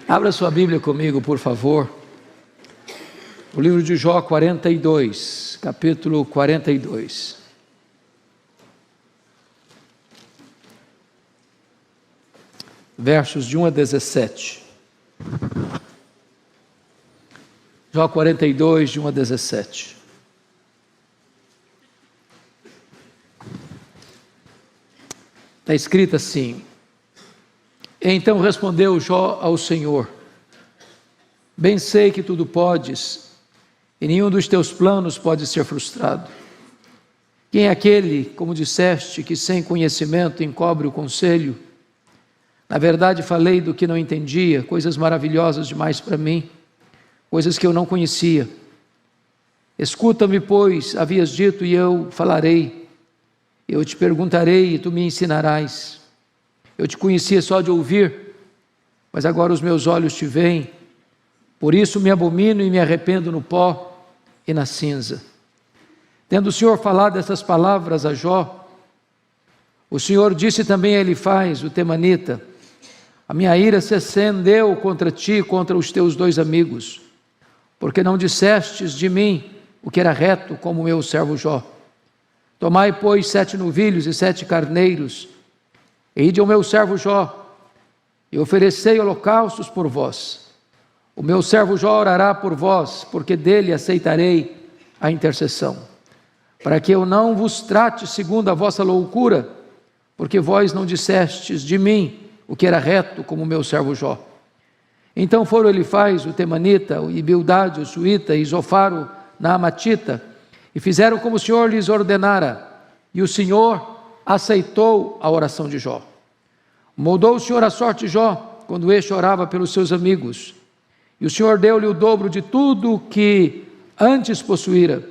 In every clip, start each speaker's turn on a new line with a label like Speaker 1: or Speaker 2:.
Speaker 1: Abra sua Bíblia comigo, por favor. O livro de Jó 42, capítulo 42. Versos de 1 a 17. Jó 42, de 1 a 17. Está escrito assim: Então respondeu Jó ao Senhor: Bem sei que tudo podes, e nenhum dos teus planos pode ser frustrado. Quem é aquele, como disseste, que sem conhecimento encobre o conselho? Na verdade falei do que não entendia, coisas maravilhosas demais para mim, coisas que eu não conhecia. Escuta-me, pois, havias dito, e eu falarei. Eu te perguntarei e tu me ensinarás. Eu te conhecia só de ouvir, mas agora os meus olhos te veem. Por isso me abomino e me arrependo no pó e na cinza. Tendo o Senhor falado essas palavras a Jó, o Senhor disse também a Elifaz, o temanita: A minha ira se acendeu contra ti e contra os teus dois amigos, porque não dissestes de mim o que era reto, como o meu servo Jó. Tomai, pois, 7 novilhos e 7 carneiros, e ide ao meu servo Jó, e oferecei holocaustos por vós. O meu servo Jó orará por vós, porque dele aceitarei a intercessão, para que eu não vos trate segundo a vossa loucura, porque vós não dissestes de mim o que era reto, como o meu servo Jó. Então foram Elifaz, o temanita, e Bildade, o suíta, e Zofar, o naamatita, e fizeram como o Senhor lhes ordenara, e o Senhor aceitou a oração de Jó. Moldou o Senhor a sorte de Jó, quando este orava pelos seus amigos, e o Senhor deu-lhe o dobro de tudo que antes possuíra.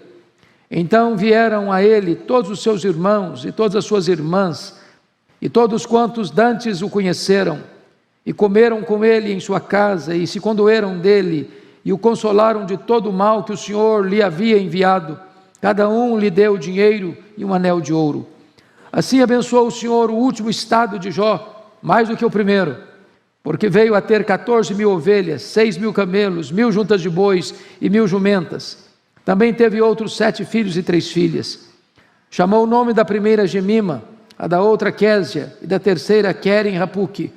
Speaker 1: Então vieram a ele todos os seus irmãos e todas as suas irmãs, e todos quantos dantes o conheceram, e comeram com ele em sua casa, e se condoeram dele, e o consolaram de todo o mal que o Senhor lhe havia enviado. Cada um lhe deu dinheiro e um anel de ouro. Assim abençoou o Senhor o último estado de Jó, mais do que o primeiro, porque veio a ter 14.000 ovelhas, 6.000 camelos, 1.000 juntas de bois e 1.000 jumentas. Também teve outros 7 filhos e 3 filhas. Chamou o nome da primeira Gemima, a da outra Késia, e da terceira Queren-Rapuque.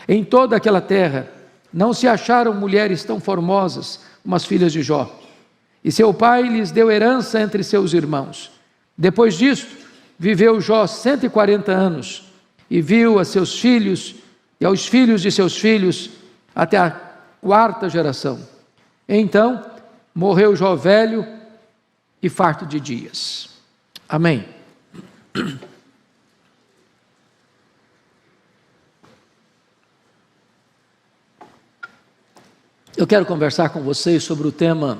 Speaker 1: Em toda aquela terra não se acharam mulheres tão formosas como as filhas de Jó. E seu pai lhes deu herança entre seus irmãos. Depois disto, viveu Jó 140 anos, e viu a seus filhos e aos filhos de seus filhos até a 4ª geração. Então morreu Jó velho e farto de dias. Amém. Eu quero conversar com vocês sobre o tema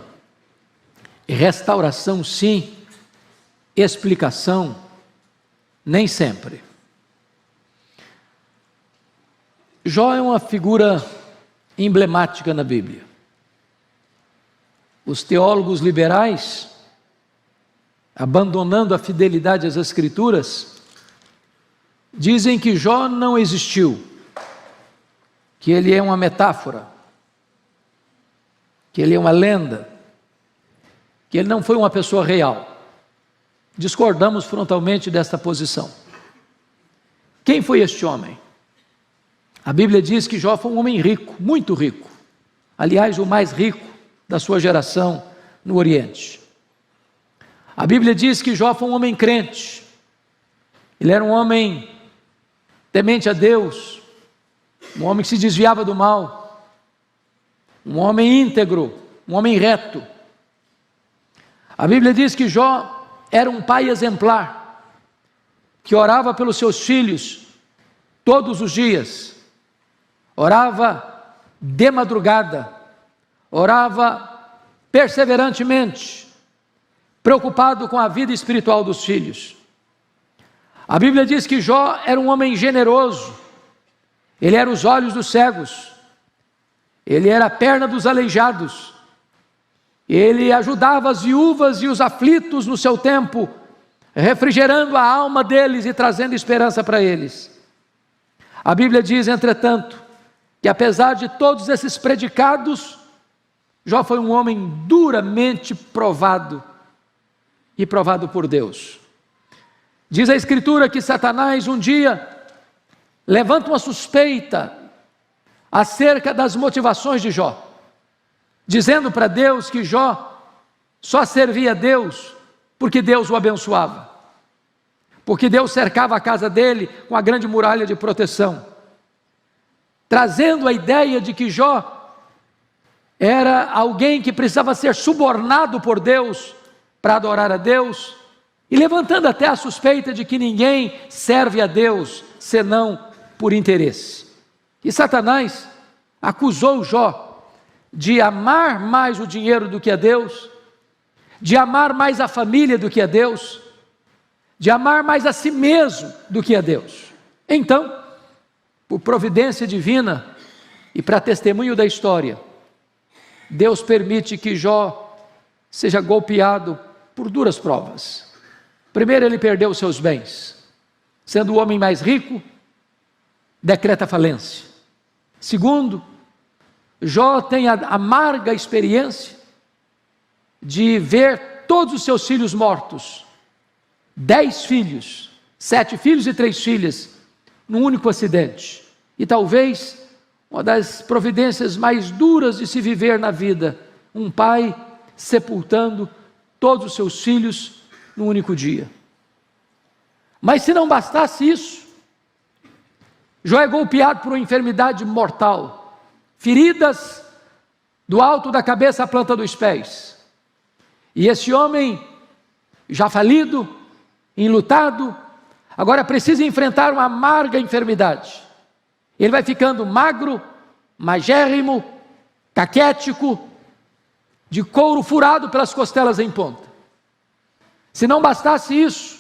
Speaker 1: restauração sim, explicação nem sempre. Jó é uma figura emblemática na Bíblia. Os teólogos liberais, abandonando a fidelidade às Escrituras, dizem que Jó não existiu, que ele é uma metáfora, que ele é uma lenda, que ele não foi uma pessoa real. Discordamos frontalmente desta posição. Quem foi este homem? A Bíblia diz que Jó foi um homem rico, muito rico. Aliás, o mais rico da sua geração no Oriente. A Bíblia diz que Jó foi um homem crente. Ele era um homem temente a Deus, um homem que se desviava do mal, um homem íntegro, um homem reto. A Bíblia diz que Jó era um pai exemplar, que orava pelos seus filhos todos os dias, orava de madrugada, orava perseverantemente, preocupado com a vida espiritual dos filhos. A Bíblia diz que Jó era um homem generoso, ele era os olhos dos cegos, ele era a perna dos aleijados, ele ajudava as viúvas e os aflitos no seu tempo, refrigerando a alma deles e trazendo esperança para eles. A Bíblia diz, entretanto, que apesar de todos esses predicados, Jó foi um homem duramente provado, e provado por Deus. Diz a Escritura que Satanás um dia levanta uma suspeita acerca das motivações de Jó, dizendo para Deus que Jó só servia a Deus porque Deus o abençoava, porque Deus cercava a casa dele com a grande muralha de proteção, trazendo a ideia de que Jó era alguém que precisava ser subornado por Deus para adorar a Deus, e levantando até a suspeita de que ninguém serve a Deus senão por interesse. E Satanás acusou Jó de amar mais o dinheiro do que a Deus, de amar mais a família do que a Deus, de amar mais a si mesmo do que a Deus. Então, por providência divina e para testemunho da história, Deus permite que Jó seja golpeado por duras provas. Primeiro, ele perdeu os seus bens. Sendo o homem mais rico, decreta falência. Segundo, Jó tem a amarga experiência de ver todos os seus filhos mortos. 10 filhos, 7 filhos e 3 filhas, num único acidente. E talvez uma das providências mais duras de se viver na vida, um pai sepultando todos os seus filhos num único dia. Mas se não bastasse isso, Jó é golpeado por uma enfermidade mortal, feridas do alto da cabeça à planta dos pés. E esse homem, já falido, enlutado, agora precisa enfrentar uma amarga enfermidade. Ele vai ficando magro, magérrimo, caquético, de couro furado pelas costelas em ponta. Se não bastasse isso,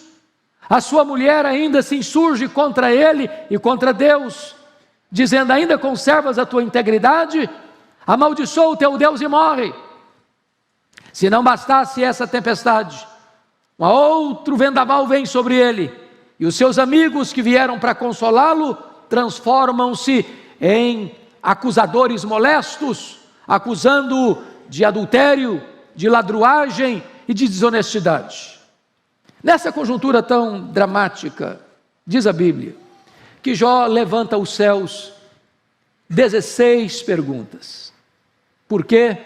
Speaker 1: a sua mulher ainda se insurge contra ele e contra Deus, dizendo: ainda conservas a tua integridade? Amaldiçoa o teu Deus e morre. Se não bastasse essa tempestade, um outro vendaval vem sobre ele, e os seus amigos que vieram para consolá-lo transformam-se em acusadores molestos, acusando-o de adultério, de ladruagem e de desonestidade. Nessa conjuntura tão dramática, diz a Bíblia, que Jó levanta aos céus 16 perguntas. Por quê?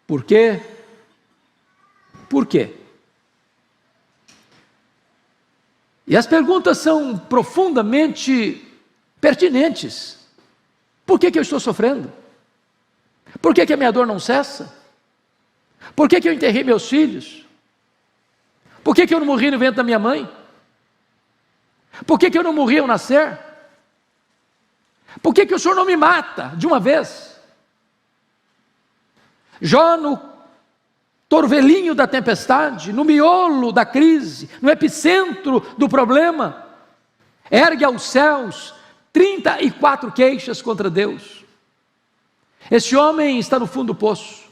Speaker 1: Por quê? Por quê? E as perguntas são profundamente pertinentes. Por que eu estou sofrendo? Por que a minha dor não cessa? Por que eu enterrei meus filhos? Por que eu não morri no ventre da minha mãe? Por que eu não morri ao nascer? Por que o Senhor não me mata de uma vez? Jó, no torvelinho da tempestade, no miolo da crise, no epicentro do problema, ergue aos céus 34 queixas contra Deus. Esse homem está no fundo do poço.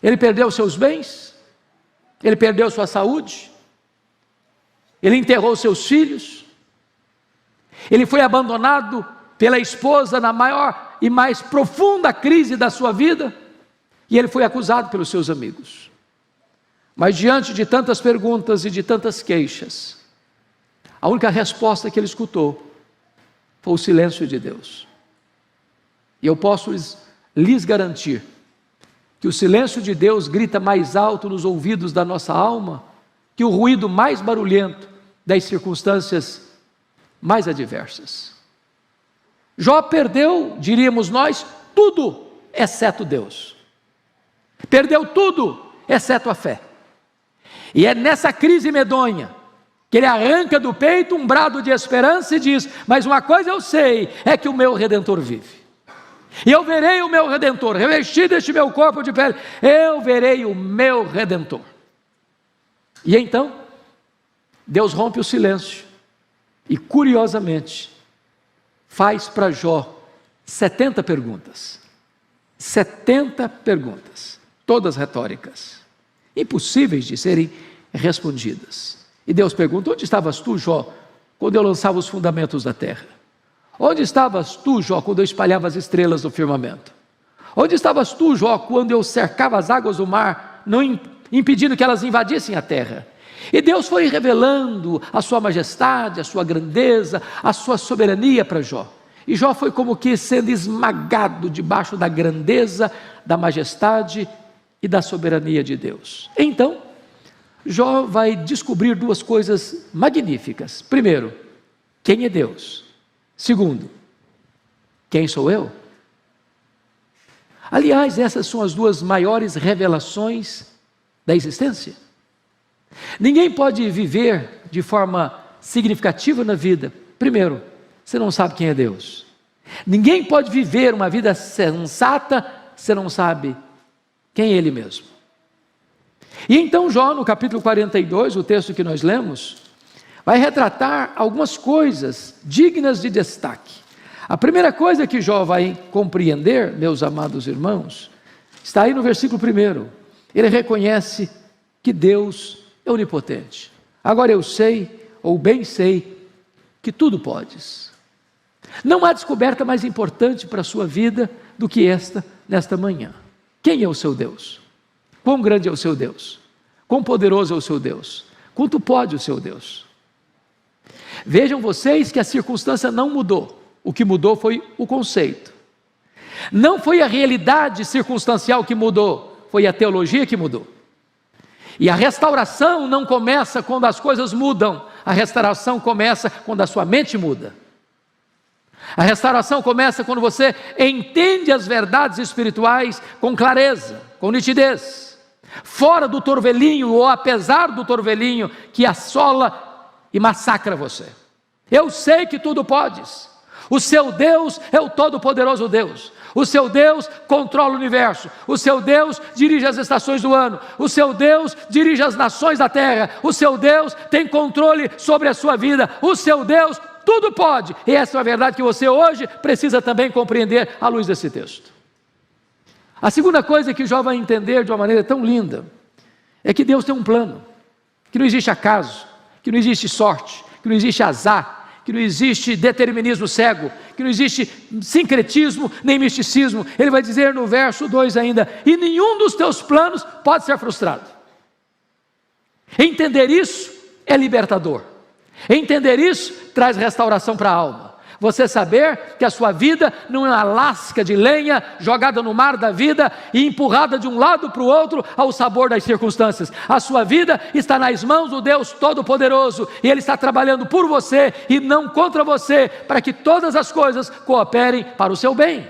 Speaker 1: Ele perdeu seus bens, ele perdeu sua saúde, ele enterrou seus filhos, ele foi abandonado pela esposa na maior e mais profunda crise da sua vida, e ele foi acusado pelos seus amigos. Mas diante de tantas perguntas e de tantas queixas, a única resposta que ele escutou foi o silêncio de Deus. E eu posso lhes garantir que o silêncio de Deus grita mais alto nos ouvidos da nossa alma que o ruído mais barulhento das circunstâncias mais adversas. Jó perdeu, diríamos nós, tudo exceto Deus. Perdeu tudo exceto a fé. E é nessa crise medonha que ele arranca do peito um brado de esperança e diz: mas uma coisa eu sei, é que o meu Redentor vive. E eu verei o meu Redentor, revestido este meu corpo de pele, eu verei o meu Redentor. E então, Deus rompe o silêncio e, curiosamente, faz para Jó 70 perguntas. 70 perguntas, todas retóricas, impossíveis de serem respondidas. E Deus pergunta: onde estavas tu, Jó, quando eu lançava os fundamentos da terra? Onde estavas tu, Jó, quando eu espalhava as estrelas do firmamento? Onde estavas tu, Jó, quando eu cercava as águas do mar, não impedindo que elas invadissem a terra? E Deus foi revelando a sua majestade, a sua grandeza, a sua soberania para Jó. E Jó foi como que sendo esmagado debaixo da grandeza, da majestade e da soberania de Deus. Então, Jó vai descobrir duas coisas magníficas. Primeiro, quem é Deus? Segundo, quem sou eu? Aliás, essas são as duas maiores revelações da existência. Ninguém pode viver de forma significativa na vida. Primeiro, você não sabe quem é Deus. Ninguém pode viver uma vida sensata, você não sabe quem é Ele mesmo. E então Jó, no capítulo 42, o texto que nós lemos, vai retratar algumas coisas dignas de destaque. A primeira coisa que Jó vai compreender, meus amados irmãos, está aí no versículo 1. Ele reconhece que Deus é onipotente. Agora eu sei, ou bem sei, que tudo podes. Não há descoberta mais importante para a sua vida do que esta, nesta manhã. Quem é o seu Deus? Quão grande é o seu Deus? Quão poderoso é o seu Deus? Quanto pode o seu Deus? Vejam vocês que a circunstância não mudou. O que mudou foi o conceito. Não foi a realidade circunstancial que mudou, foi a teologia que mudou. E a restauração não começa quando as coisas mudam, a restauração começa quando a sua mente muda. A restauração começa quando você entende as verdades espirituais com clareza, com nitidez, fora do torvelinho ou apesar do torvelinho que assola e massacra você. Eu sei que tudo podes. O seu Deus é o todo-poderoso Deus. O seu Deus controla o universo. O seu Deus dirige as estações do ano. O seu Deus dirige as nações da terra. O seu Deus tem controle sobre a sua vida. O seu Deus tudo pode. E essa é a verdade que você hoje precisa também compreender à luz desse texto. A segunda coisa que Jó vai entender de uma maneira tão linda é que Deus tem um plano, que não existe acaso, que não existe sorte, que não existe azar, que não existe determinismo cego, que não existe sincretismo nem misticismo. Ele vai dizer no verso 2 ainda: e nenhum dos teus planos pode ser frustrado. Entender isso é libertador. Entender isso traz restauração para a alma. Você saber que a sua vida não é uma lasca de lenha jogada no mar da vida e empurrada de um lado para o outro ao sabor das circunstâncias. A sua vida está nas mãos do Deus Todo-Poderoso e Ele está trabalhando por você e não contra você, para que todas as coisas cooperem para o seu bem.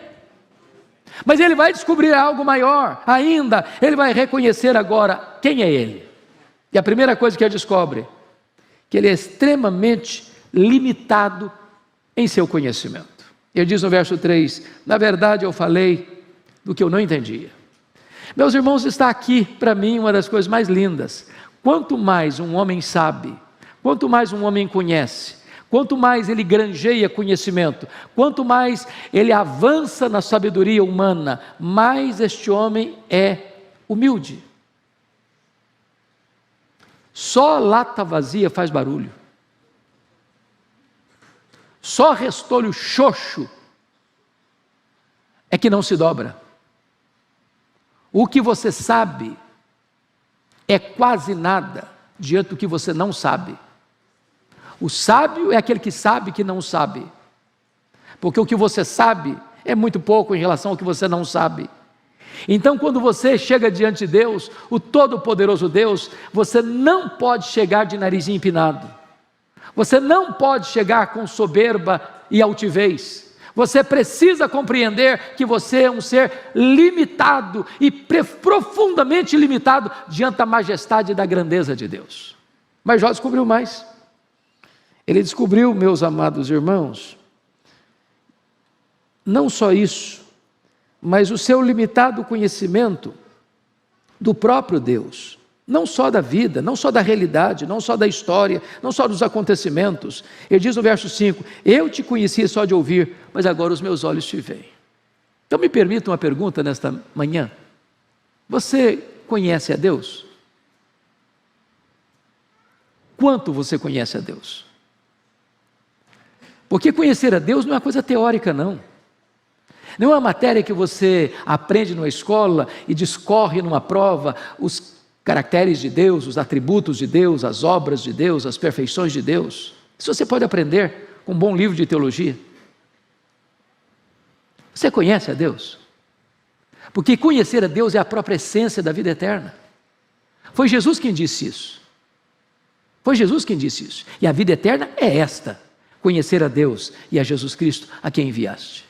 Speaker 1: Mas ele vai descobrir algo maior ainda. Ele vai reconhecer agora quem é Ele. E a primeira coisa que ele descobre, que ele é extremamente limitado em seu conhecimento. Ele diz no verso 3, na verdade eu falei do que eu não entendia. Meus irmãos, está aqui para mim uma das coisas mais lindas. Quanto mais um homem sabe, quanto mais um homem conhece, quanto mais ele granjeia conhecimento, quanto mais ele avança na sabedoria humana, mais este homem é humilde. Só lata vazia faz barulho. Só restolho xoxo é que não se dobra. O que você sabe é quase nada diante do que você não sabe. O sábio é aquele que sabe que não sabe, porque o que você sabe é muito pouco em relação ao que você não sabe. Então, quando você chega diante de Deus, o Todo-Poderoso Deus, você não pode chegar de narizinho empinado. Você não pode chegar com soberba e altivez. Você precisa compreender que você é um ser limitado e profundamente limitado diante da majestade e da grandeza de Deus. Mas Jó descobriu mais. Ele descobriu, meus amados irmãos, não só isso, mas o seu limitado conhecimento do próprio Deus. Não só da vida, não só da realidade, não só da história, não só dos acontecimentos. Ele diz no verso 5, eu te conhecia só de ouvir, mas agora os meus olhos te veem. Então me permita uma pergunta nesta manhã. Você conhece a Deus? Quanto você conhece a Deus? Porque conhecer a Deus não é uma coisa teórica, não. Não é uma matéria que você aprende numa escola e discorre numa prova os caracteres de Deus, os atributos de Deus, as obras de Deus, as perfeições de Deus. Isso você pode aprender com um bom livro de teologia. Você conhece a Deus? Porque conhecer a Deus é a própria essência da vida eterna. Foi Jesus quem disse isso. Foi Jesus quem disse isso. E a vida eterna é esta: conhecer a Deus e a Jesus Cristo, a quem enviaste.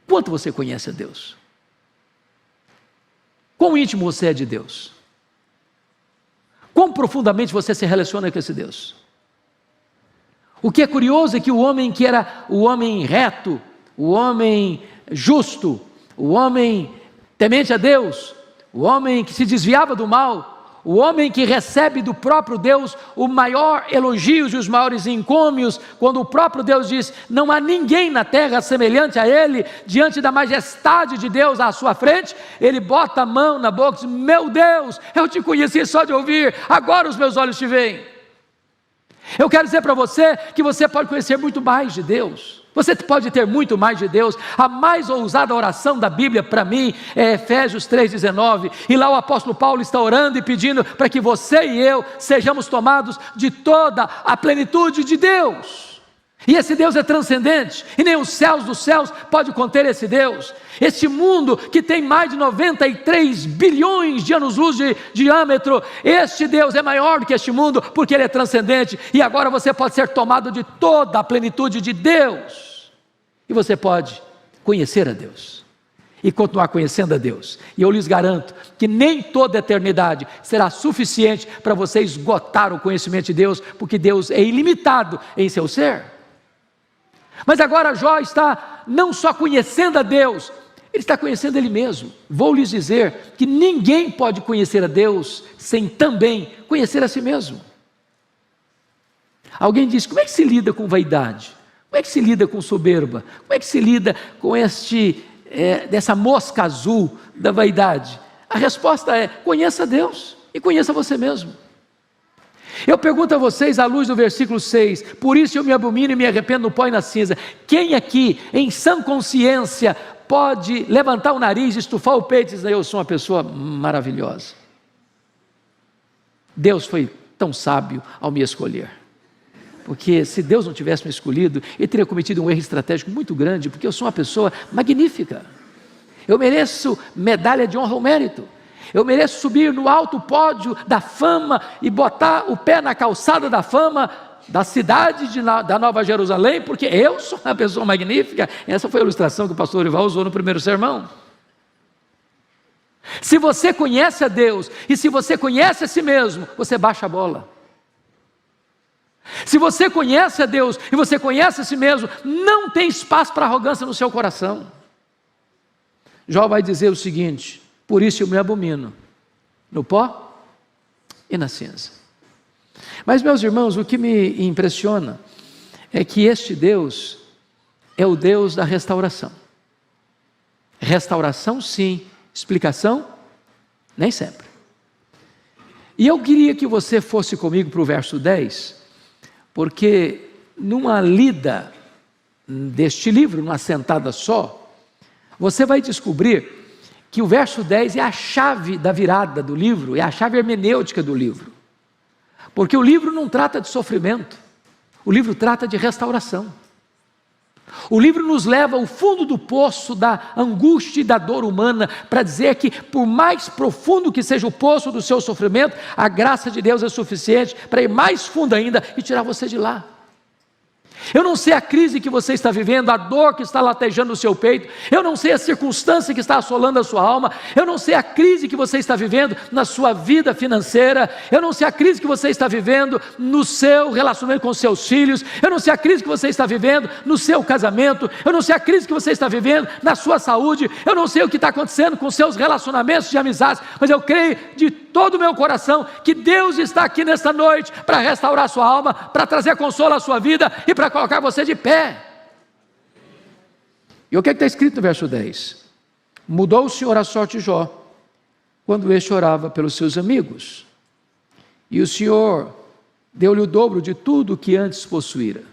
Speaker 1: Quanto você conhece a Deus? Quão íntimo você é de Deus? Quão profundamente você se relaciona com esse Deus? O que é curioso é que o homem que era o homem reto, o homem justo, o homem temente a Deus, o homem que se desviava do mal, o homem que recebe do próprio Deus o maior elogios e os maiores encômios, quando o próprio Deus diz: não há ninguém na terra semelhante a ele, diante da majestade de Deus à sua frente, ele bota a mão na boca e diz: meu Deus, eu te conheci só de ouvir, agora os meus olhos te veem. Eu quero dizer para você que você pode conhecer muito mais de Deus. Você pode ter muito mais de Deus. A mais ousada oração da Bíblia para mim é Efésios 3,19, e lá o apóstolo Paulo está orando e pedindo para que você e eu sejamos tomados de toda a plenitude de Deus. E esse Deus é transcendente, e nem os céus dos céus pode conter esse Deus. Este mundo que tem mais de 93 bilhões de anos-luz de diâmetro, este Deus é maior do que este mundo, porque Ele é transcendente, e agora você pode ser tomado de toda a plenitude de Deus, e você pode conhecer a Deus, e continuar conhecendo a Deus. E eu lhes garanto que nem toda a eternidade será suficiente para você esgotar o conhecimento de Deus, porque Deus é ilimitado em seu ser. Mas agora Jó está não só conhecendo a Deus, ele está conhecendo ele mesmo. Vou lhes dizer que ninguém pode conhecer a Deus sem também conhecer a si mesmo. Alguém diz: como é que se lida com vaidade? Como é que se lida com soberba? Como é que se lida com dessa mosca azul da vaidade? A resposta é: conheça a Deus e conheça você mesmo. Eu pergunto a vocês, à luz do versículo 6, por isso eu me abomino e me arrependo no pó e na cinza. Quem aqui, em sã consciência, pode levantar o nariz, estufar o peito e dizer: eu sou uma pessoa maravilhosa? Deus foi tão sábio ao me escolher. Porque se Deus não tivesse me escolhido, Ele teria cometido um erro estratégico muito grande, porque eu sou uma pessoa magnífica. Eu mereço medalha de honra ao mérito. Eu mereço subir no alto pódio da fama e botar o pé na calçada da fama da cidade da Nova Jerusalém, porque eu sou uma pessoa magnífica. Essa foi a ilustração que o pastor Orival usou no primeiro sermão. Se você conhece a Deus e se você conhece a si mesmo, você baixa a bola. Se você conhece a Deus e você conhece a si mesmo, não tem espaço para arrogância no seu coração. Jó vai dizer o seguinte: por isso eu me abomino no pó e na cinza. Mas, meus irmãos, o que me impressiona é que este Deus é o Deus da restauração. Restauração, sim. Explicação, nem sempre. E eu queria que você fosse comigo para o verso 10, porque numa lida deste livro, numa sentada só, você vai descobrir que o verso 10 é a chave da virada do livro, é a chave hermenêutica do livro. Porque o livro não trata de sofrimento, o livro trata de restauração. O livro nos leva ao fundo do poço da angústia e da dor humana, para dizer que por mais profundo que seja o poço do seu sofrimento, a graça de Deus é suficiente para ir mais fundo ainda e tirar você de lá. Eu não sei a crise que você está vivendo, a dor que está latejando no seu peito, eu não sei a circunstância que está assolando a sua alma, eu não sei a crise que você está vivendo na sua vida financeira, eu não sei a crise que você está vivendo no seu relacionamento com os seus filhos, eu não sei a crise que você está vivendo no seu casamento, eu não sei a crise que você está vivendo na sua saúde, eu não sei o que está acontecendo com os seus relacionamentos de amizades, mas eu creio de todo o meu coração que Deus está aqui nesta noite para restaurar a sua alma, para trazer consolo à sua vida e para colocar você de pé. E o que está escrito no verso 10? Mudou o Senhor a sorte de Jó, quando este orava pelos seus amigos, e o Senhor deu-lhe o dobro de tudo o que antes possuíra.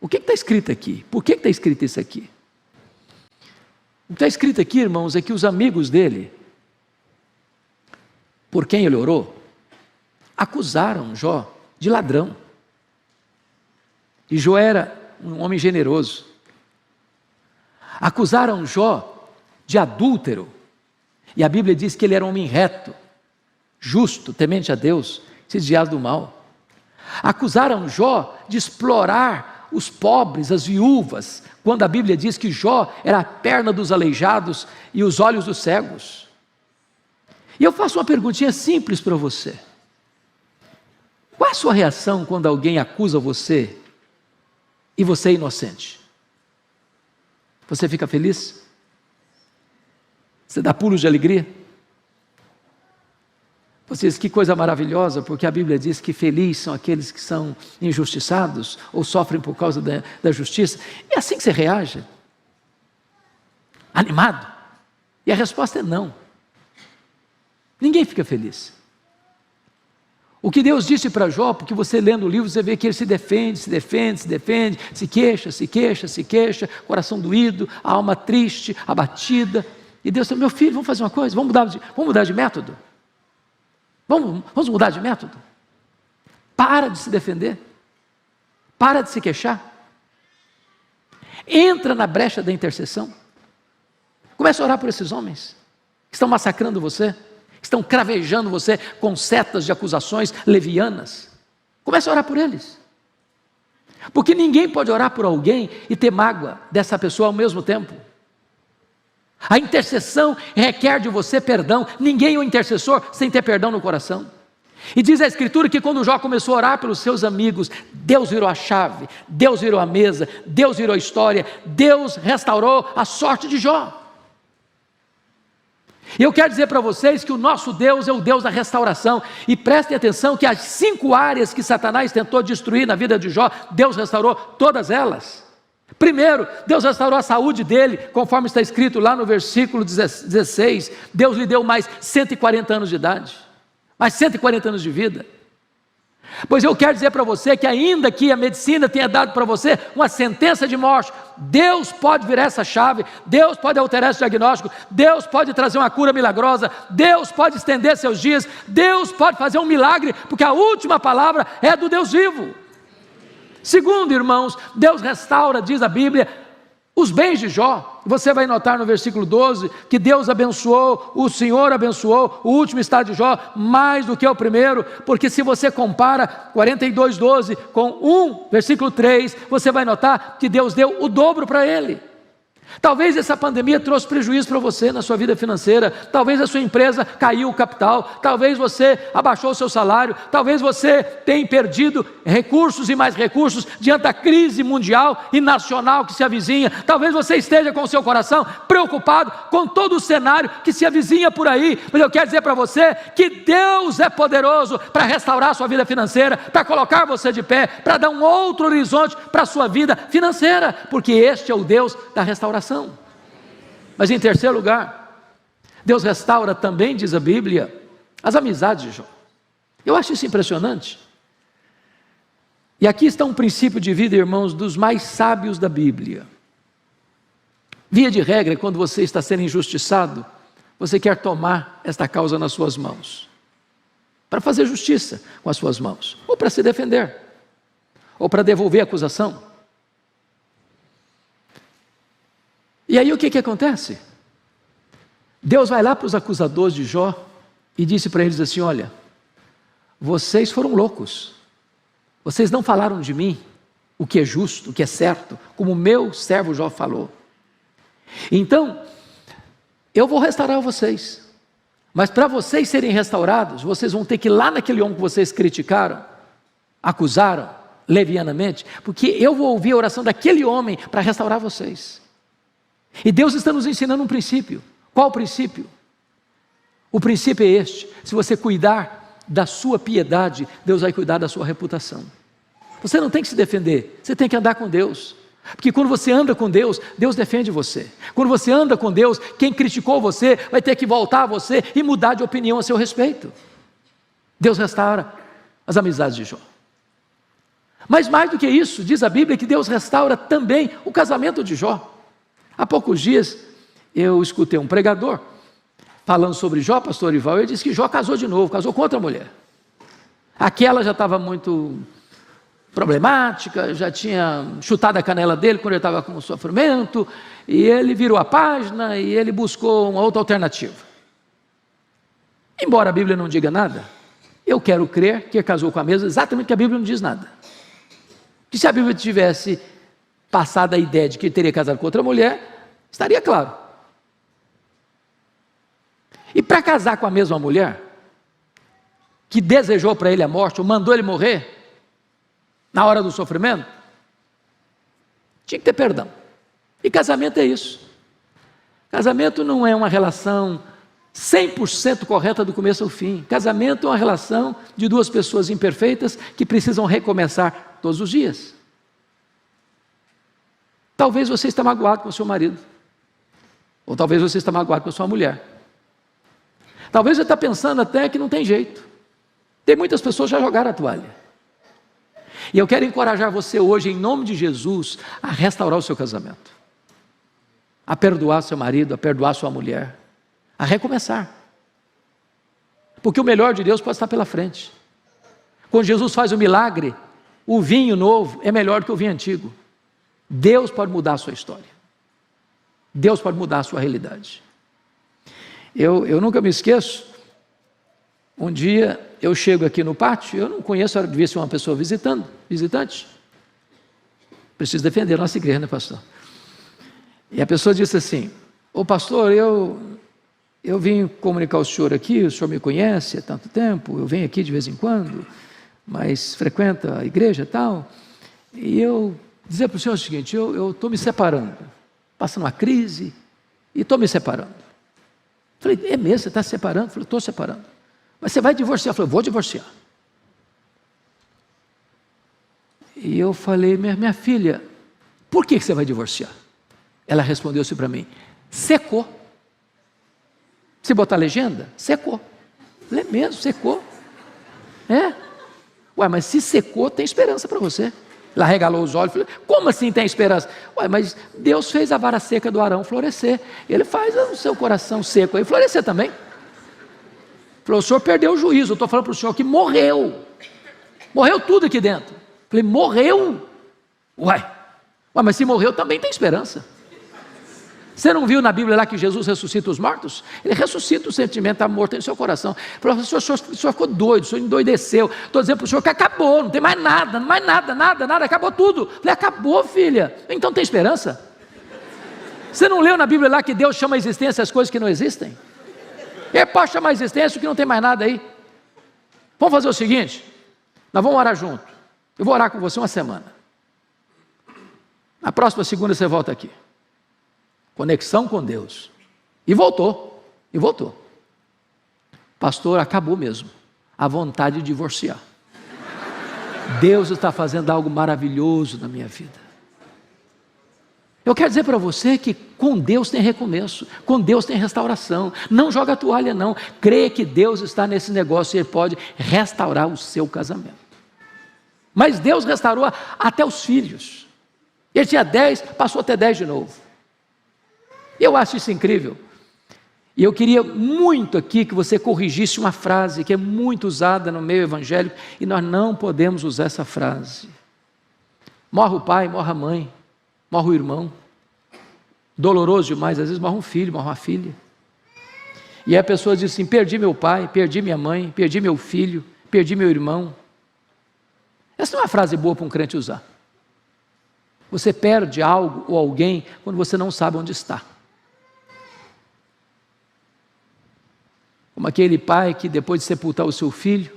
Speaker 1: O que está escrito aqui? Por que está escrito isso aqui? O que está escrito aqui, irmãos, é que os amigos dele, por quem ele orou, acusaram Jó de ladrão. E Jó era um homem generoso. Acusaram Jó de adúltero. E a Bíblia diz que ele era um homem reto, justo, temente a Deus, se desviado do mal. Acusaram Jó de explorar os pobres, as viúvas, quando a Bíblia diz que Jó era a perna dos aleijados e os olhos dos cegos. E eu faço uma perguntinha simples para você. Qual a sua reação quando alguém acusa você e você é inocente? Você fica feliz? Você dá pulos de alegria? Você diz, que coisa maravilhosa, porque a Bíblia diz que felizes são aqueles que são injustiçados ou sofrem por causa da justiça. É assim que você reage? Animado? E a resposta é não. Ninguém fica feliz. O que Deus disse para Jó, porque você lendo o livro, você vê que ele se defende, se queixa, coração doído, a alma triste, abatida. E Deus falou, meu filho, vamos fazer uma coisa, vamos mudar de método. Vamos mudar de método. Para de se defender. Para de se queixar. Entra na brecha da intercessão. Começa a orar por esses homens que estão massacrando você, que estão cravejando você com setas de acusações levianas. Comece a orar por eles. Porque ninguém pode orar por alguém e ter mágoa dessa pessoa ao mesmo tempo. A intercessão requer de você perdão. Ninguém é um intercessor sem ter perdão no coração. E diz a Escritura que quando Jó começou a orar pelos seus amigos, Deus virou a chave, Deus virou a mesa, Deus virou a história, Deus restaurou a sorte de Jó. E eu quero dizer para vocês que o nosso Deus é o Deus da restauração. E prestem atenção que as 5 áreas que Satanás tentou destruir na vida de Jó, Deus restaurou todas elas. Primeiro, Deus restaurou a saúde dele, conforme está escrito lá no versículo 16. Deus lhe deu mais 140 anos de idade, mais 140 anos de vida. Pois eu quero dizer para você que ainda que a medicina tenha dado para você uma sentença de morte, Deus pode virar essa chave, Deus pode alterar esse diagnóstico, Deus pode trazer uma cura milagrosa, Deus pode estender seus dias, Deus pode fazer um milagre, porque a última palavra é do Deus vivo. Segundo, irmãos, Deus restaura, diz a Bíblia, os bens de Jó. Você vai notar no versículo 12, que Deus abençoou, o Senhor abençoou o último estado de Jó, mais do que o primeiro, porque se você compara 42:12 com 1, versículo 3, você vai notar que Deus deu o dobro para ele. Talvez essa pandemia trouxe prejuízo para você na sua vida financeira, talvez a sua empresa caiu o capital, talvez você abaixou o seu salário, talvez você tenha perdido recursos e mais recursos diante da crise mundial e nacional que se avizinha, talvez você esteja com o seu coração preocupado com todo o cenário que se avizinha por aí, mas eu quero dizer para você que Deus é poderoso para restaurar a sua vida financeira, para colocar você de pé, para dar um outro horizonte para a sua vida financeira, porque este é o Deus da restauração. Mas em terceiro lugar, Deus restaura também, diz a Bíblia, as amizades de Jó. Eu acho isso impressionante. E aqui está um princípio de vida, irmãos, dos mais sábios da Bíblia. Via de regra, quando você está sendo injustiçado, você quer tomar esta causa nas suas mãos, para fazer justiça com as suas mãos, ou para se defender, ou para devolver a acusação. E aí o que acontece? Deus vai lá para os acusadores de Jó e disse para eles assim, olha, vocês foram loucos, vocês não falaram de mim o que é justo, o que é certo, como o meu servo Jó falou. Então, eu vou restaurar vocês, mas para vocês serem restaurados, vocês vão ter que ir lá naquele homem que vocês criticaram, acusaram levianamente, porque eu vou ouvir a oração daquele homem para restaurar vocês. E Deus está nos ensinando um princípio. Qual o princípio? O princípio é este: se você cuidar da sua piedade, Deus vai cuidar da sua reputação. Você não tem que se defender, você tem que andar com Deus, porque quando você anda com Deus, Deus defende você. Quando você anda com Deus, quem criticou você vai ter que voltar a você e mudar de opinião a seu respeito. Deus restaura as amizades de Jó. Mas mais do que isso, diz a Bíblia que Deus restaura também o casamento de Jó. Há poucos dias eu escutei um pregador falando sobre Jó, pastor Ival, ele disse que Jó casou de novo, casou com outra mulher. Aquela já estava muito problemática, já tinha chutado a canela dele quando ele estava com sofrimento, e ele virou a página e ele buscou uma outra alternativa. Embora a Bíblia não diga nada, eu quero crer que ele casou com a mesma, exatamente porque a Bíblia não diz nada. Que se a Bíblia tivesse passado a ideia de que ele teria casado com outra mulher, estaria claro. E para casar com a mesma mulher, que desejou para ele a morte, ou mandou ele morrer, na hora do sofrimento, tinha que ter perdão. E casamento é isso. Casamento não é uma relação 100% correta do começo ao fim. Casamento é uma relação de duas pessoas imperfeitas que precisam recomeçar todos os dias. Talvez você está magoado com o seu marido, ou talvez você está magoado com a sua mulher. Talvez você está pensando até que não tem jeito. Tem muitas pessoas que já jogaram a toalha. E eu quero encorajar você hoje, em nome de Jesus, a restaurar o seu casamento, a perdoar seu marido, a perdoar sua mulher, a recomeçar, porque o melhor de Deus pode estar pela frente. Quando Jesus faz o milagre, o vinho novo é melhor que o vinho antigo. Deus pode mudar a sua história, Deus pode mudar a sua realidade. Eu nunca me esqueço, um dia eu chego aqui no pátio, eu não conheço, devia ser uma pessoa visitante, preciso defender a nossa igreja, né, pastor? E a pessoa disse assim: ô pastor, eu vim comunicar ao senhor aqui, o senhor me conhece há tanto tempo, eu venho aqui de vez em quando, mas frequenta a igreja e tal, e eu dizer para o senhor o seguinte: eu estou me separando, passando uma crise, e estou me separando. Falei: é mesmo, você está se separando? Falei: estou separando. Mas você vai divorciar? Falei: vou divorciar. E eu falei: minha filha, por que você vai divorciar? Ela respondeu assim para mim: secou. Se botar a legenda, secou. Falei: é mesmo, secou. É? Ué, mas se secou, tem esperança para você. Ela regalou os olhos, falou: como assim tem esperança? Ué, mas Deus fez a vara seca do Arão florescer, Ele faz o seu coração seco aí florescer também. Falou: o senhor perdeu o juízo, eu estou falando para o senhor que morreu tudo aqui dentro. Falei: morreu? Ué, mas se morreu também tem esperança. Você não viu na Bíblia lá que Jesus ressuscita os mortos? Ele ressuscita o sentimento da morte no seu coração. Falou: o senhor ficou doido, o senhor endoideceu. Estou dizendo para o senhor que acabou, não tem mais nada, nada, acabou tudo. Falei: acabou, filha, então tem esperança? Você não leu na Bíblia lá que Deus chama a existência as coisas que não existem? Ele pode chamar a existência o que não tem mais nada aí. Vamos fazer o seguinte, nós vamos orar junto. Eu vou orar com você uma semana. Na próxima segunda você volta aqui. Conexão com Deus. E voltou. Pastor, acabou mesmo a vontade de divorciar. Deus está fazendo algo maravilhoso na minha vida. Eu quero dizer para você que com Deus tem recomeço, com Deus tem restauração. Não joga a toalha não, crê que Deus está nesse negócio e Ele pode restaurar o seu casamento. Mas Deus restaurou até os filhos. Ele tinha 10, passou a ter 10 de novo. Eu acho isso incrível. E eu queria muito aqui que você corrigisse uma frase que é muito usada no meio evangélico e nós não podemos usar essa frase. Morre o pai, morre a mãe, morre o irmão. Doloroso demais, às vezes morre um filho, morre uma filha. E aí a pessoa diz assim: perdi meu pai, perdi minha mãe, perdi meu filho, perdi meu irmão. Essa não é uma frase boa para um crente usar. Você perde algo ou alguém quando você não sabe onde está. Como aquele pai que depois de sepultar o seu filho,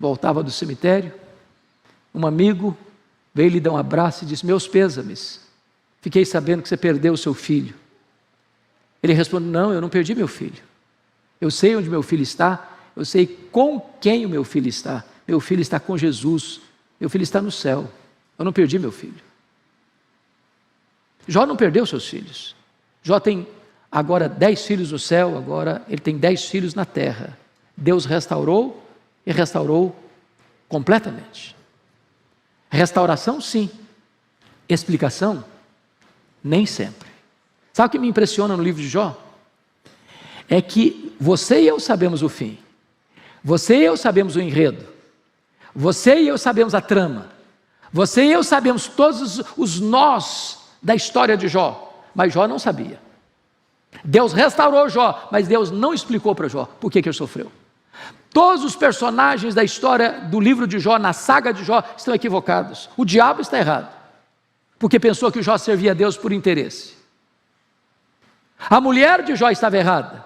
Speaker 1: voltava do cemitério, um amigo veio lhe dar um abraço e disse: meus pêsames, fiquei sabendo que você perdeu o seu filho. Ele respondeu: não, eu não perdi meu filho. Eu sei onde meu filho está, eu sei com quem o meu filho está. Meu filho está com Jesus, meu filho está no céu. Eu não perdi meu filho. Jó não perdeu seus filhos. Jó tem agora 10 filhos no céu, agora ele tem 10 filhos na terra. Deus restaurou e restaurou completamente. Restauração, sim. Explicação, nem sempre. Sabe o que me impressiona no livro de Jó? É que você e eu sabemos o fim. Você e eu sabemos o enredo. Você e eu sabemos a trama. Você e eu sabemos todos os nós da história de Jó. Mas Jó não sabia. Deus restaurou Jó, mas Deus não explicou para Jó por que ele sofreu. Todos os personagens da história do livro de Jó, na saga de Jó, estão equivocados. O diabo está errado, porque pensou que Jó servia a Deus por interesse. A mulher de Jó estava errada,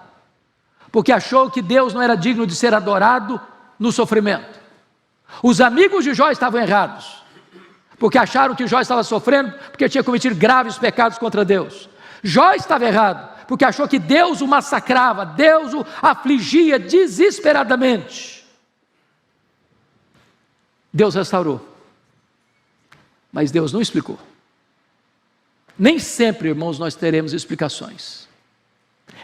Speaker 1: porque achou que Deus não era digno de ser adorado no sofrimento. Os amigos de Jó estavam errados, porque acharam que Jó estava sofrendo porque tinha cometido graves pecados contra Deus. Jó estava errado, porque achou que Deus o massacrava, Deus o afligia desesperadamente. Deus restaurou, mas Deus não explicou. Nem sempre, irmãos, nós teremos explicações.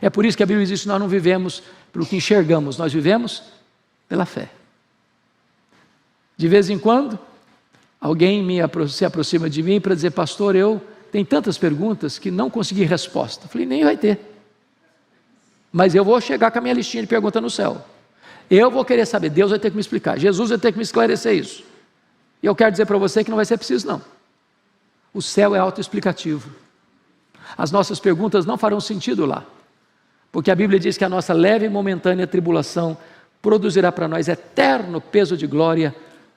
Speaker 1: É por isso que a Bíblia diz que nós não vivemos pelo que enxergamos, nós vivemos pela fé. De vez em quando, alguém se aproxima de mim para dizer: pastor, eu tenho tantas perguntas que não consegui resposta. Eu falei: nem vai ter. Mas eu vou chegar com a minha listinha de perguntas no céu. Eu vou querer saber, Deus vai ter que me explicar, Jesus vai ter que me esclarecer isso. E eu quero dizer para você que não vai ser preciso, não. O céu é autoexplicativo. As nossas perguntas não farão sentido lá, porque a Bíblia diz que a nossa leve e momentânea tribulação produzirá para nós eterno peso de glória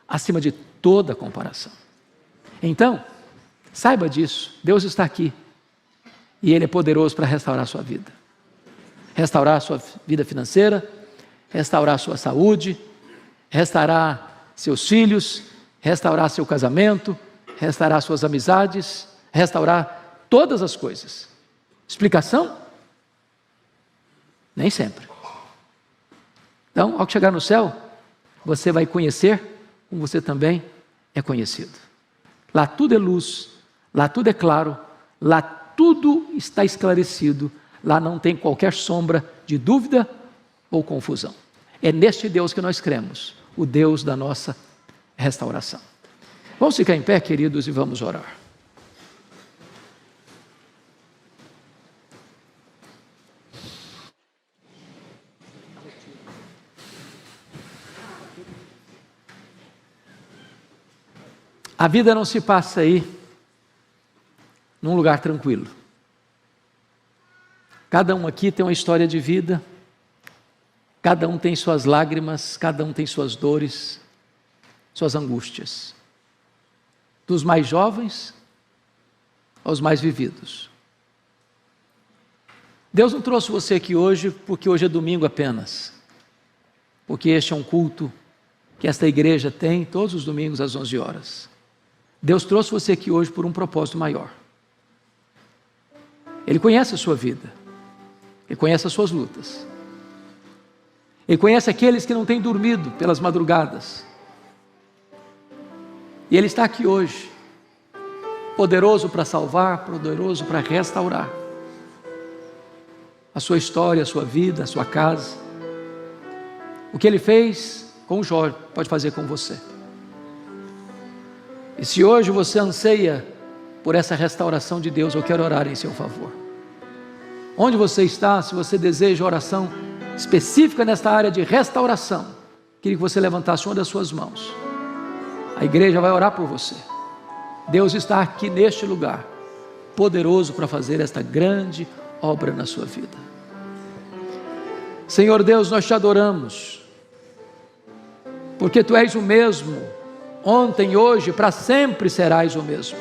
Speaker 1: acima de toda comparação. Então, saiba disso, Deus está aqui e Ele é poderoso para restaurar a sua vida. Restaurar a sua vida financeira, restaurar a sua saúde, restaurar seus filhos, restaurar seu casamento, restaurar suas amizades, restaurar todas as coisas. Explicação? Nem sempre. Então, ao chegar no céu, você vai conhecer como você também é conhecido. Lá tudo é luz, lá tudo é claro, lá tudo está esclarecido, lá não tem qualquer sombra de dúvida ou confusão. É neste Deus que nós cremos, o Deus da nossa restauração. Vamos ficar em pé, queridos, e vamos orar. A vida não se passa aí num lugar tranquilo. Cada um aqui tem uma história de vida, cada um tem suas lágrimas, cada um tem suas dores, suas angústias. Dos mais jovens aos mais vividos. Deus não trouxe você aqui hoje porque hoje é domingo apenas, porque este é um culto que esta igreja tem todos os domingos às 11 horas. Deus trouxe você aqui hoje por um propósito maior. Ele conhece a sua vida, Ele conhece as suas lutas, Ele conhece aqueles que não têm dormido pelas madrugadas, e Ele está aqui hoje, poderoso para salvar, poderoso para restaurar a sua história, a sua vida, a sua casa. O que Ele fez com Jó, pode fazer com você. E se hoje você anseia por essa restauração de Deus, eu quero orar em seu favor. Onde você está, se você deseja oração específica nesta área de restauração, queria que você levantasse uma das suas mãos. A igreja vai orar por você. Deus está aqui neste lugar, poderoso para fazer esta grande obra na sua vida. Senhor Deus, nós te adoramos, porque Tu és o mesmo, ontem, hoje, para sempre serás o mesmo.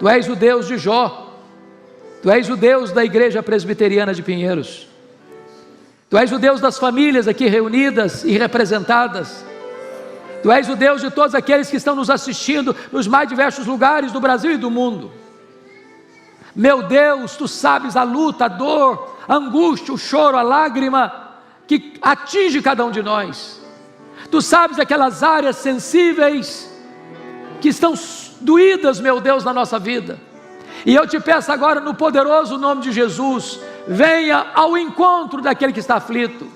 Speaker 1: Tu és o Deus de Jó, Tu és o Deus da Igreja Presbiteriana de Pinheiros, Tu és o Deus das famílias aqui reunidas e representadas, Tu és o Deus de todos aqueles que estão nos assistindo nos mais diversos lugares do Brasil e do mundo. Meu Deus, Tu sabes a luta, a dor, a angústia, o choro, a lágrima que atinge cada um de nós. Tu sabes aquelas áreas sensíveis que estão doídas, meu Deus, na nossa vida. E eu te peço agora, no poderoso nome de Jesus, venha ao encontro daquele que está aflito.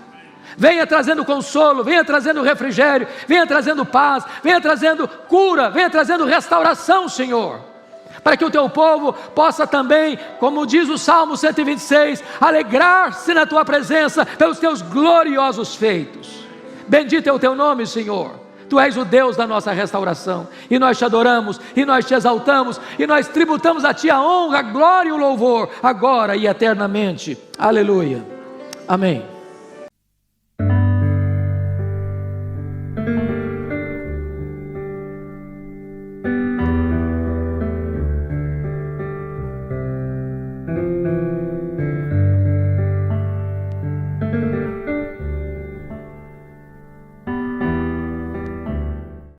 Speaker 1: Venha trazendo consolo, venha trazendo refrigério, venha trazendo paz, venha trazendo cura, venha trazendo restauração, Senhor, para que o teu povo possa também, como diz o Salmo 126, alegrar-se na tua presença pelos teus gloriosos feitos. Bendito é o teu nome, Senhor. Tu és o Deus da nossa restauração, e nós te adoramos, e nós te exaltamos, e nós tributamos a ti a honra, a glória e o louvor, agora e eternamente. Aleluia. Amém.